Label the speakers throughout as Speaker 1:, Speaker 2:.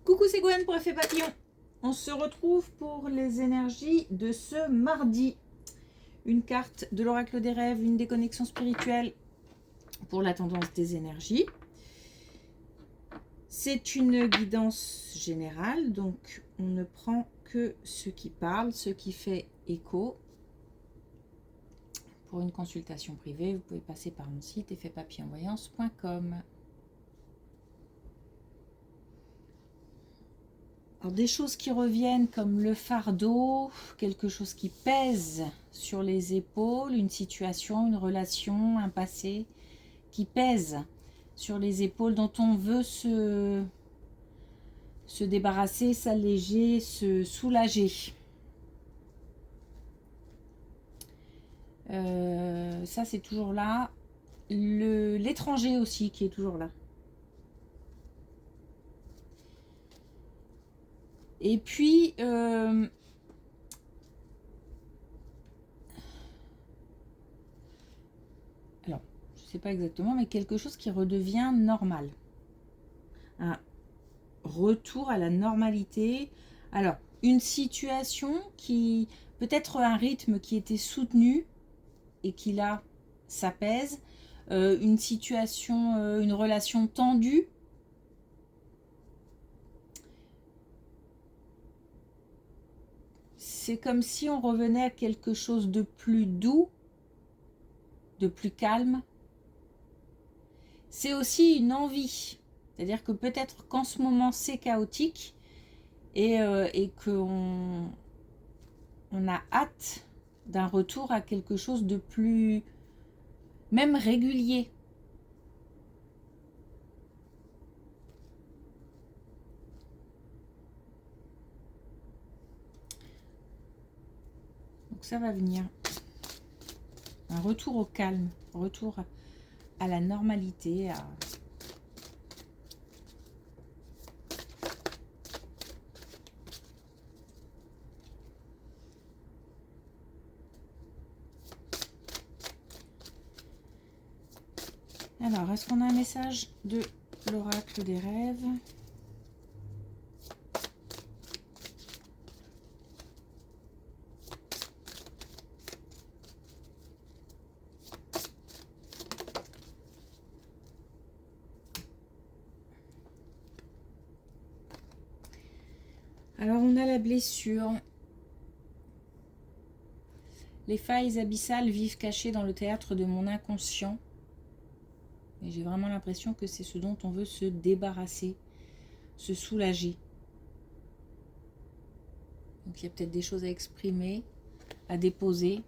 Speaker 1: Coucou, c'est Gwen pour Effet Papillon. On se retrouve pour les énergies de ce mardi. Une carte de l'oracle des rêves, une déconnexion spirituelle pour la tendance des énergies. C'est une guidance générale, donc on ne prend que ce qui parle, ce qui fait écho. Pour une consultation privée, vous pouvez passer par mon site effetpapillonvoyance.com. Alors, des choses qui reviennent comme le fardeau, quelque chose qui pèse sur les épaules, une situation, une relation, un passé qui pèse sur les épaules dont on veut se débarrasser, s'alléger, se soulager. Ça c'est toujours là. L'étranger aussi qui est toujours là. Et puis, alors, je ne sais pas exactement, mais quelque chose qui redevient normal. Un retour à la normalité. Alors, une situation qui, peut-être un rythme qui était soutenu et qui là s'apaise. Une situation, une relation tendue. C'est comme si on revenait à quelque chose de plus doux, de plus calme. C'est aussi une envie. C'est-à-dire que peut-être qu'en ce moment c'est chaotique et qu'on a hâte d'un retour à quelque chose de plus, même régulier. Donc ça va venir. Un retour au calme, retour à la normalité, Alors, est-ce qu'on a un message de l'oracle des rêves? Alors, on a la blessure. Les failles abyssales vivent cachées dans le théâtre de mon inconscient. Et j'ai vraiment l'impression que c'est ce dont on veut se débarrasser, se soulager. Donc, il y a peut-être des choses à exprimer, à déposer.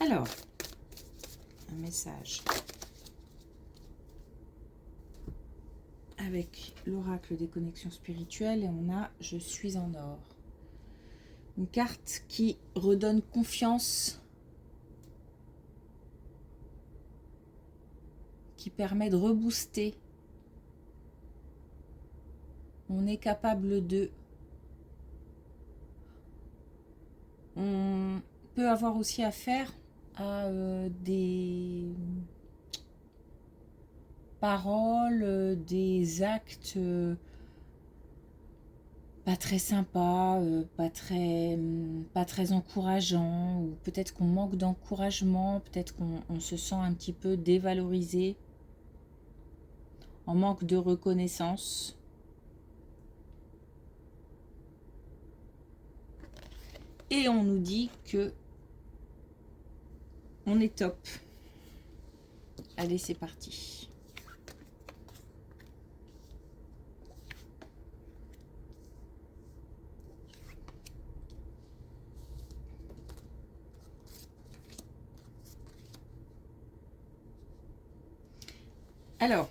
Speaker 1: Alors, un message avec l'oracle des connexions spirituelles et on a « Je suis en or ». Une carte qui redonne confiance, qui permet de rebooster. On est capable de... On peut avoir aussi affaire à des paroles, des actes pas très sympas, pas très encourageants, ou peut-être qu'on manque d'encouragement, peut-être qu'on se sent un petit peu dévalorisé, en manque de reconnaissance. Et on nous dit que on est top. Allez, c'est parti. Alors,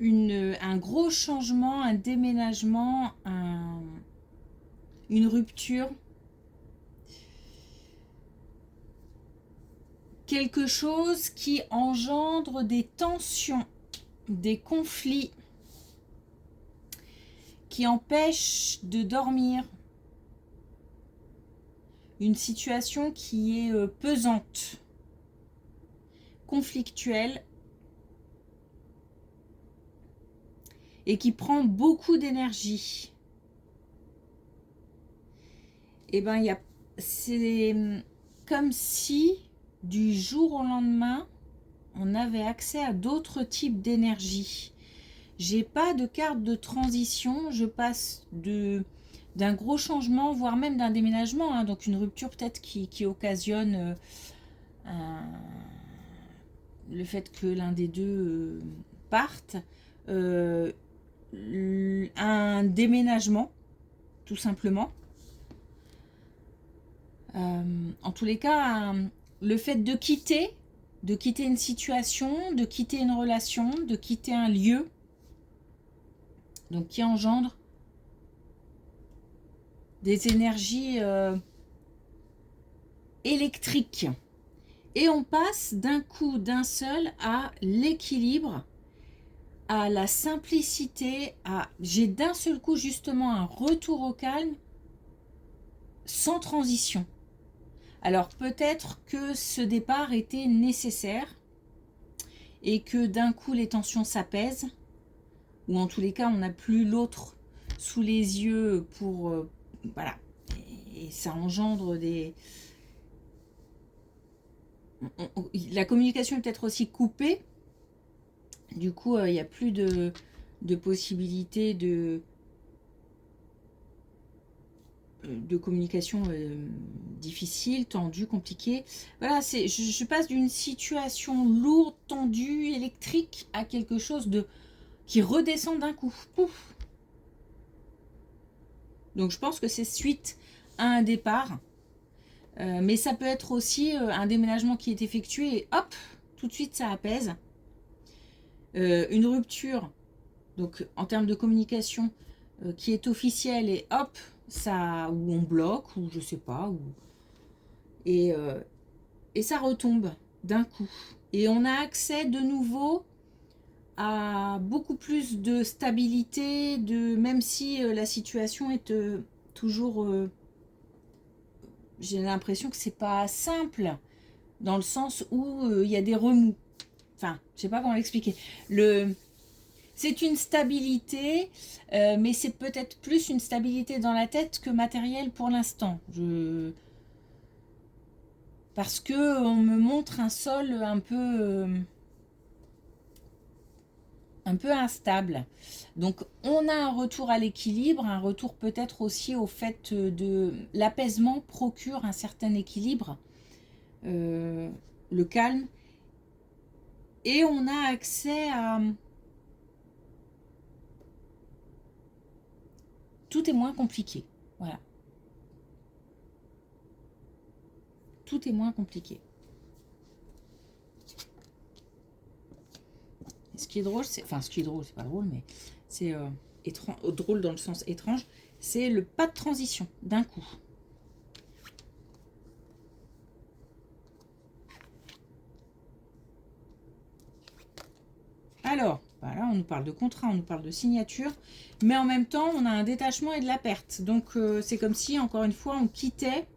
Speaker 1: un gros changement, un déménagement, une rupture, quelque chose qui engendre des tensions, des conflits, qui empêche de dormir, une situation qui est pesante, conflictuelle et qui prend beaucoup d'énergie. Et ben c'est comme si du jour au lendemain on avait accès à d'autres types d'énergie. J'ai pas de carte de transition, je passe d'un gros changement, voire même d'un déménagement, hein, donc une rupture peut-être qui occasionne le fait que l'un des deux parte, un déménagement, tout simplement. En tous les cas, le fait de quitter une situation, de quitter une relation, de quitter un lieu, donc qui engendre des énergies électriques. Et on passe d'un coup, d'un seul, à l'équilibre, à la simplicité, j'ai d'un seul coup justement un retour au calme, sans transition. Alors peut-être que ce départ était nécessaire et que d'un coup les tensions s'apaisent, ou en tous les cas on n'a plus l'autre sous les yeux pour voilà, et ça engendre la communication est peut-être aussi coupée, du coup il n'y a plus de possibilité de communication difficile, tendue, compliquée. Voilà, je passe d'une situation lourde, tendue, électrique à quelque chose qui redescend d'un coup. Pouf. Donc je pense que c'est suite à un départ. Mais ça peut être aussi un déménagement qui est effectué et hop, tout de suite ça apaise. Une rupture, donc en termes de communication, qui est officielle et hop, ça, ou on bloque, ou je sais pas, et ça retombe d'un coup. Et on a accès de nouveau à beaucoup plus de stabilité, même si la situation est toujours... j'ai l'impression que c'est pas simple, dans le sens où il y a des remous. Enfin, je sais pas comment l'expliquer. C'est une stabilité, mais c'est peut-être plus une stabilité dans la tête que matérielle pour l'instant. Parce que on me montre un sol un peu instable. Donc on a un retour à l'équilibre, un retour peut-être aussi au fait de l'apaisement procure un certain équilibre, le calme, et on a accès à... Tout est moins compliqué. Voilà. Tout est moins compliqué. Et ce qui est drôle, c'est... Enfin, ce qui est drôle, c'est pas drôle, mais c'est drôle dans le sens étrange, c'est le pas de transition, d'un coup. Alors, voilà, on nous parle de contrat, on nous parle de signature, mais en même temps, on a un détachement et de la perte. Donc, c'est comme si, encore une fois, on quittait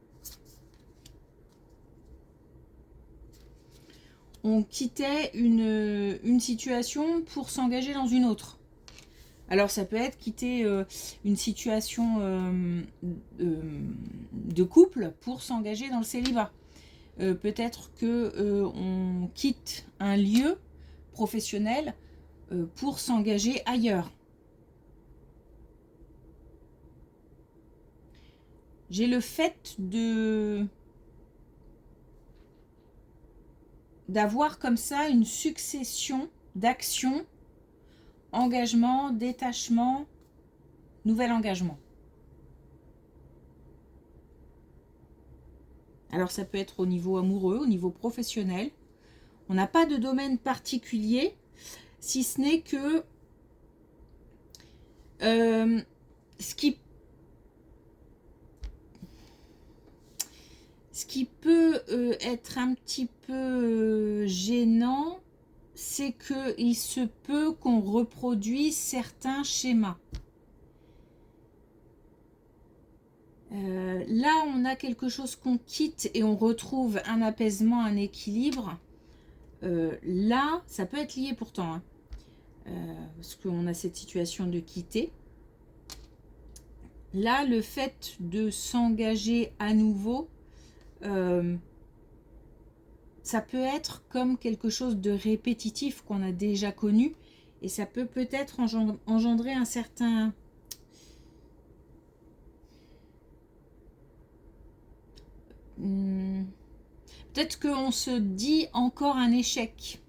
Speaker 1: une situation pour s'engager dans une autre. Alors ça peut être quitter une situation de couple pour s'engager dans le célibat. Peut-être que on quitte un lieu professionnel pour s'engager ailleurs. J'ai le fait d'avoir comme ça une succession d'actions, engagement, détachement, nouvel engagement. Alors ça peut être au niveau amoureux, au niveau professionnel. On n'a pas de domaine particulier, si ce n'est que ce qui Ce qui peut être un petit peu gênant, c'est qu'il se peut qu'on reproduise certains schémas. Là, on a quelque chose qu'on quitte et on retrouve un apaisement, un équilibre. Là, ça peut être lié pourtant, hein, parce qu'on a cette situation de quitter. Là, le fait de s'engager à nouveau, ça peut être comme quelque chose de répétitif qu'on a déjà connu, et ça peut peut-être engendrer un certain... peut-être qu'on se dit encore un échec,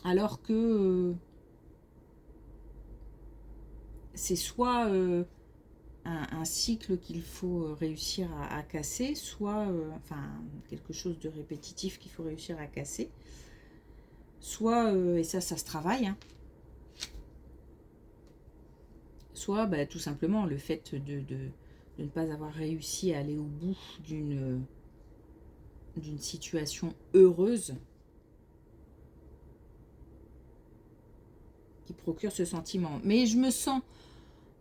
Speaker 1: alors que c'est soit un cycle qu'il faut réussir à casser, soit enfin quelque chose de répétitif qu'il faut réussir à casser, soit, et ça se travaille, hein, soit bah, tout simplement le fait de ne pas avoir réussi à aller au bout d'une situation heureuse qui procure ce sentiment. Mais je me sens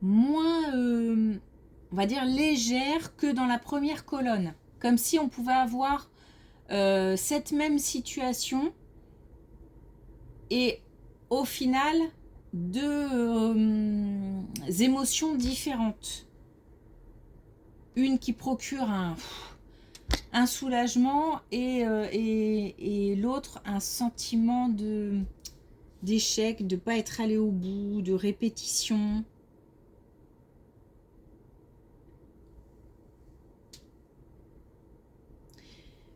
Speaker 1: moins, on va dire, légère que dans la première colonne. Comme si on pouvait avoir cette même situation et au final, deux émotions différentes. Une qui procure un soulagement et l'autre un sentiment d'échec, de ne pas être allé au bout, de répétition.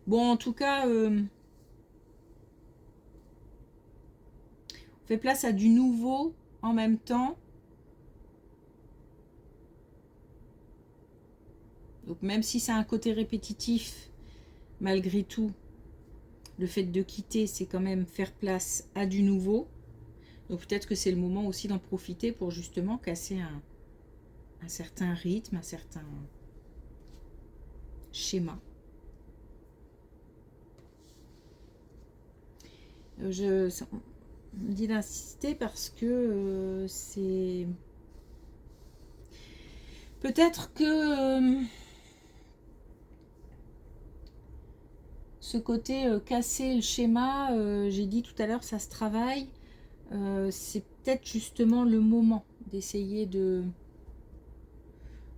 Speaker 1: Bon, en tout cas, on fait place à du nouveau en même temps. Donc même si ça a un côté répétitif, malgré tout, le fait de quitter, c'est quand même faire place à du nouveau. Donc peut-être que c'est le moment aussi d'en profiter pour justement casser un certain rythme, un certain schéma. Je me dis d'insister parce que c'est... Peut-être que ce côté casser le schéma, j'ai dit tout à l'heure, ça se travaille. C'est peut-être justement le moment d'essayer de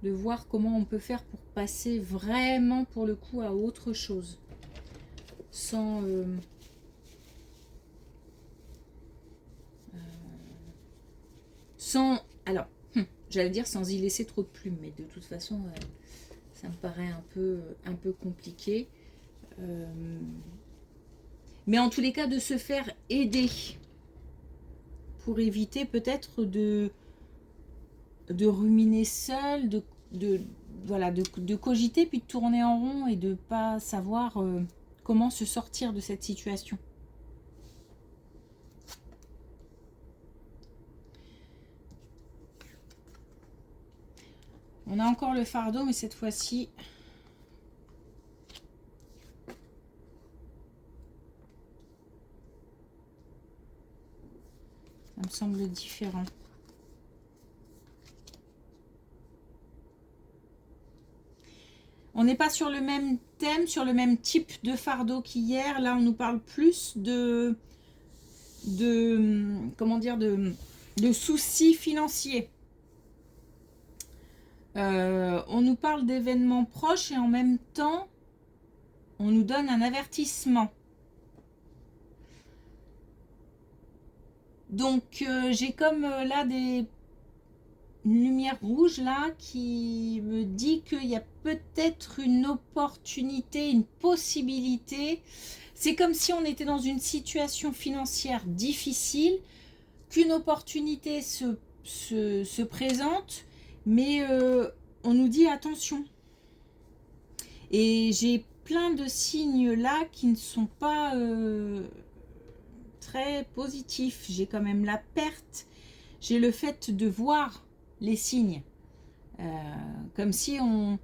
Speaker 1: voir comment on peut faire pour passer vraiment pour le coup à autre chose. Sans alors, j'allais dire sans y laisser trop de plumes, mais de toute façon, ça me paraît un peu compliqué. Mais en tous les cas, de se faire aider pour éviter peut-être de ruminer seul, voilà, de cogiter puis de tourner en rond et de pas savoir comment se sortir de cette situation. On a encore le fardeau, mais cette fois-ci, ça me semble différent. On n'est pas sur le même thème, sur le même type de fardeau qu'hier. Là, on nous parle plus comment dire, de soucis financiers. On nous parle d'événements proches et en même temps, on nous donne un avertissement. Donc, j'ai comme là une lumière rouge là qui me dit qu'il y a peut-être une opportunité, une possibilité. C'est comme si on était dans une situation financière difficile, qu'une opportunité se présente, mais on nous dit attention. Et j'ai plein de signes là qui ne sont pas très positifs. J'ai quand même la perte, j'ai le fait de voir les signes, comme si on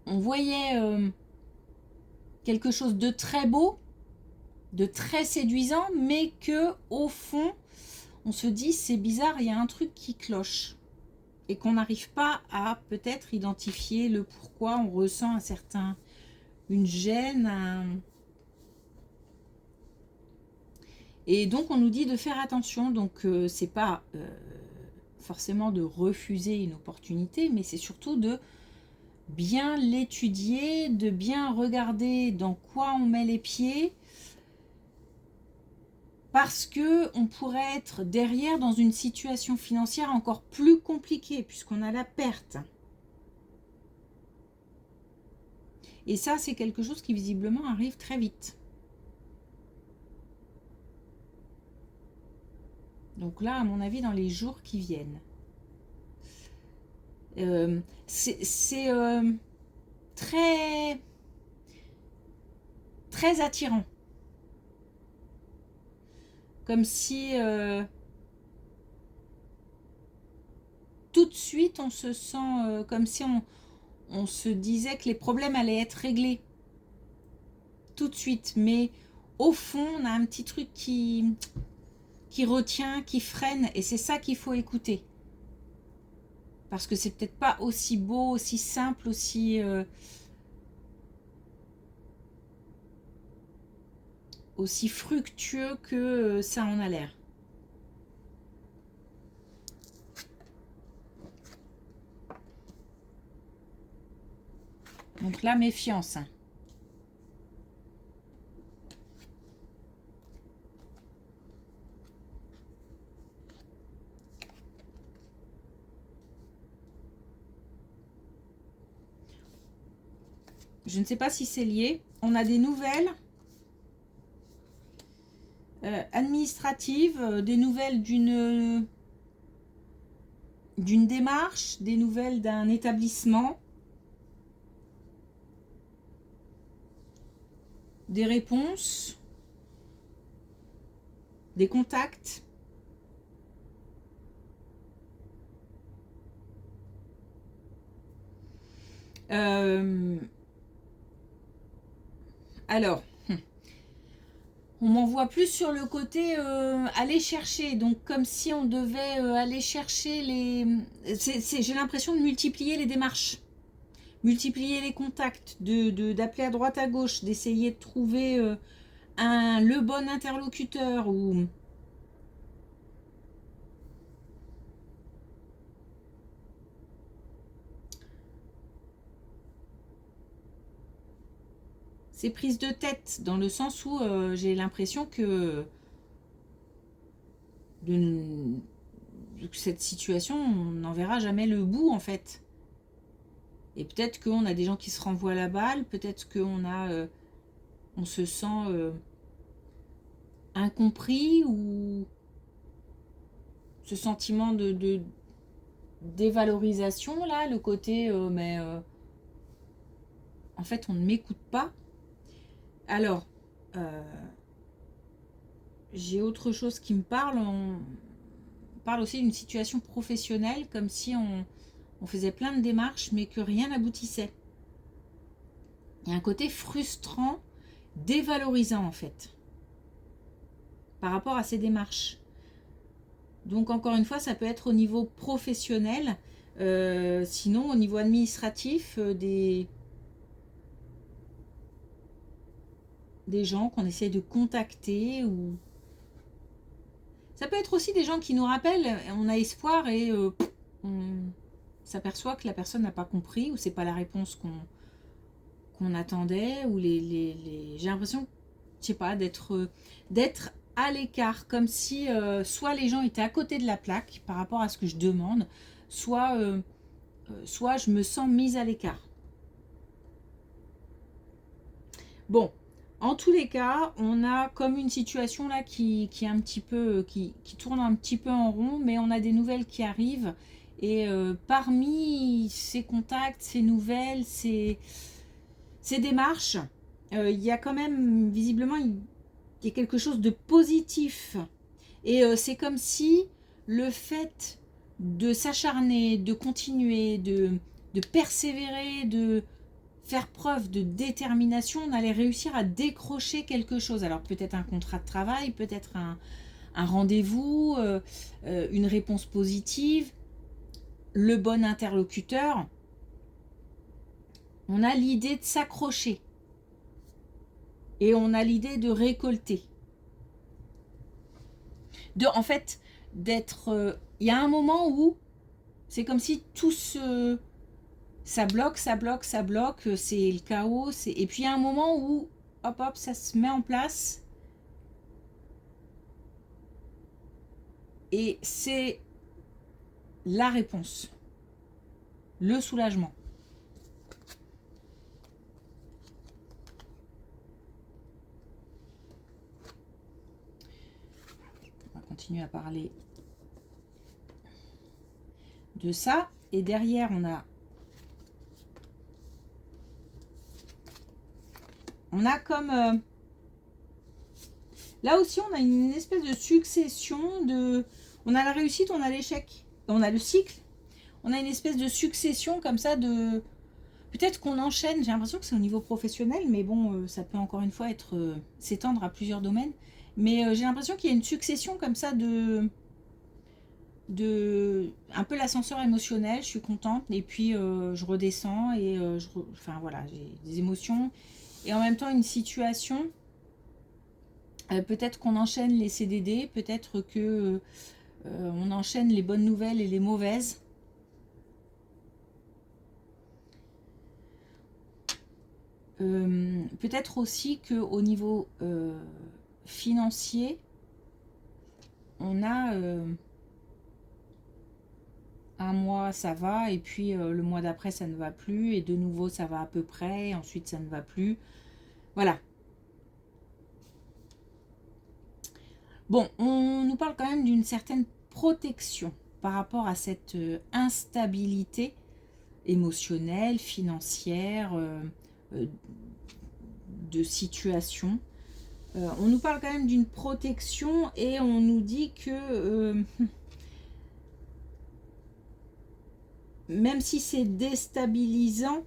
Speaker 1: on voyait quelque chose de très beau, de très séduisant, mais que au fond, on se dit c'est bizarre, il y a un truc qui cloche. Et qu'on n'arrive pas à peut-être identifier le pourquoi on ressent une gêne. Et donc on nous dit de faire attention. Donc c'est pas forcément de refuser une opportunité, mais c'est surtout de bien l'étudier, de bien regarder dans quoi on met les pieds, parce que on pourrait être derrière dans une situation financière encore plus compliquée, puisqu'on a la perte. Et ça, c'est quelque chose qui visiblement arrive très vite. Donc là, à mon avis, dans les jours qui viennent. C'est très, très attirant. Comme si tout de suite, on se sent comme si on se disait que les problèmes allaient être réglés. Tout de suite. Mais au fond, on a un petit truc qui retient, qui freine. Et c'est ça qu'il faut écouter. Parce que c'est peut-être pas aussi beau, aussi simple, aussi fructueux que ça en a l'air. Donc la méfiance. Je ne sais pas si c'est lié. On a des nouvelles administratives, des nouvelles d'une démarche, des nouvelles d'un établissement, des réponses, des contacts. Alors, on m'envoie plus sur le côté aller chercher, donc comme si on devait aller chercher les... J'ai l'impression de multiplier les démarches, multiplier les contacts, d'appeler à droite à gauche, d'essayer de trouver le bon interlocuteur ou... C'est prise de tête dans le sens où j'ai l'impression que cette situation, on n'en verra jamais le bout en fait. Et peut-être qu'on a des gens qui se renvoient la balle, peut-être on se sent incompris ou ce sentiment de dévalorisation là, le côté en fait on ne m'écoute pas. Alors, j'ai autre chose qui me parle. On parle aussi d'une situation professionnelle, comme si on faisait plein de démarches, mais que rien n'aboutissait. Il y a un côté frustrant, dévalorisant en fait, par rapport à ces démarches. Donc encore une fois, ça peut être au niveau professionnel, sinon au niveau administratif, des gens qu'on essaie de contacter ou ça peut être aussi des gens qui nous rappellent, on a espoir et on s'aperçoit que la personne n'a pas compris ou c'est pas la réponse qu'on attendait ou j'ai l'impression, je sais pas, d'être à l'écart, comme si soit les gens étaient à côté de la plaque par rapport à ce que je demande, soit je me sens mise à l'écart. Bon, en tous les cas, on a comme une situation là qui est un petit peu, qui tourne un petit peu en rond, mais on a des nouvelles qui arrivent. Et parmi ces contacts, ces nouvelles, ces démarches, il y a quand même, visiblement, il y a quelque chose de positif. Et c'est comme si le fait de s'acharner, de continuer, de persévérer, faire preuve de détermination, on allait réussir à décrocher quelque chose. Alors peut-être un contrat de travail, peut-être un rendez-vous, une réponse positive, le bon interlocuteur. On a l'idée de s'accrocher et on a l'idée de récolter. En fait, d'être... il y a un moment où c'est comme si tout ça bloque, ça bloque, ça bloque, c'est le chaos. Et puis il y a un moment où, hop, hop, ça se met en place. Et c'est la réponse, le soulagement. On va continuer à parler de ça. Et derrière, on a comme... là aussi, on a une espèce de succession de... On a la réussite, on a l'échec, on a le cycle. On a une espèce de succession comme ça de... Peut-être qu'on enchaîne, j'ai l'impression que c'est au niveau professionnel, mais bon, ça peut encore une fois être s'étendre à plusieurs domaines. Mais j'ai l'impression qu'il y a une succession comme ça de un peu l'ascenseur émotionnel, je suis contente, et puis je redescends, et enfin voilà, j'ai des émotions. Et en même temps, une situation, peut-être qu'on enchaîne les CDD, peut-être que on enchaîne les bonnes nouvelles et les mauvaises. Peut-être aussi qu'au niveau financier, on a un mois ça va, et puis le mois d'après ça ne va plus, et de nouveau ça va à peu près, et ensuite ça ne va plus. Voilà. Bon, on nous parle quand même d'une certaine protection par rapport à cette instabilité émotionnelle, financière, de situation. On nous parle quand même d'une protection, et on nous dit que même si c'est déstabilisant,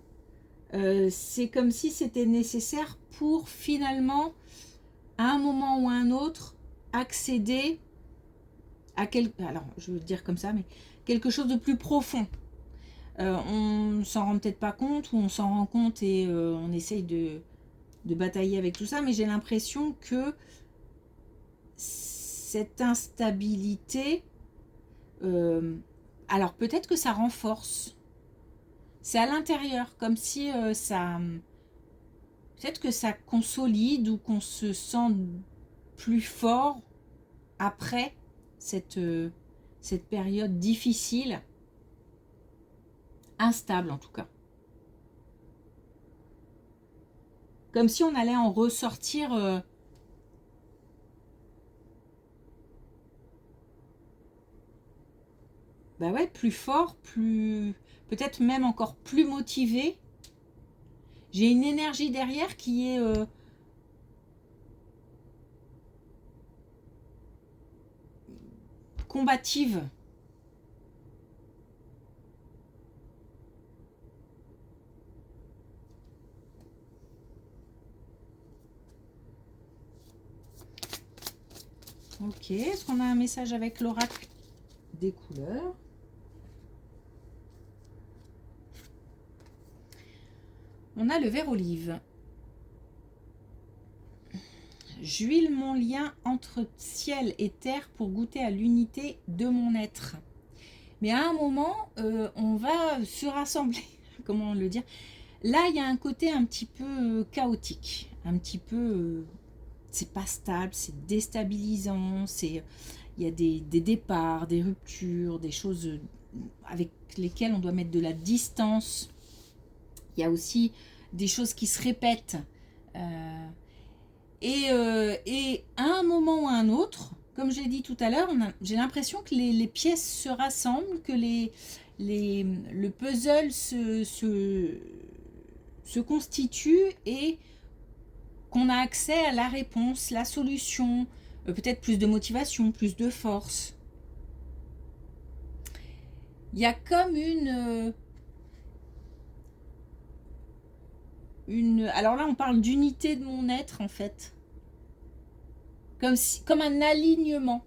Speaker 1: c'est comme si c'était nécessaire pour finalement, à un moment ou à un autre, accéder à alors je veux dire comme ça, mais quelque chose de plus profond. On s'en rend peut-être pas compte, ou on s'en rend compte et on essaye de batailler avec tout ça, mais j'ai l'impression que cette instabilité, alors peut-être que ça renforce, c'est à l'intérieur, comme si ça, peut-être que ça consolide, ou qu'on se sent plus fort après cette période difficile, instable en tout cas. Comme si on allait en ressortir bah ouais, plus fort, plus, peut-être même encore plus motivé. J'ai une énergie derrière qui est combative. Ok, est-ce qu'on a un message avec l'oracle des couleurs? On a le vert olive. J'huile mon lien entre ciel et terre pour goûter à l'unité de mon être. Mais à un moment, on va se rassembler. Comment le dire? Là, il y a un côté un petit peu chaotique, un petit peu... c'est pas stable, c'est déstabilisant, il y a des départs, des ruptures, des choses avec lesquelles on doit mettre de la distance. Il y a aussi des choses qui se répètent. Et à un moment ou à un autre, comme j'ai dit tout à l'heure, j'ai l'impression que les pièces se rassemblent, que le puzzle se constitue, et qu'on a accès à la réponse, la solution, peut-être plus de motivation, plus de force. Il y a comme Alors là, on parle d'unité de mon être, en fait. Comme un alignement.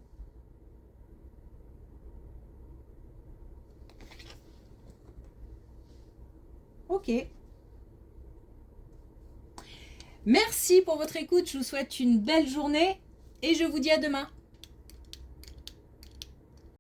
Speaker 1: Ok. Merci pour votre écoute. Je vous souhaite une belle journée et je vous dis à demain.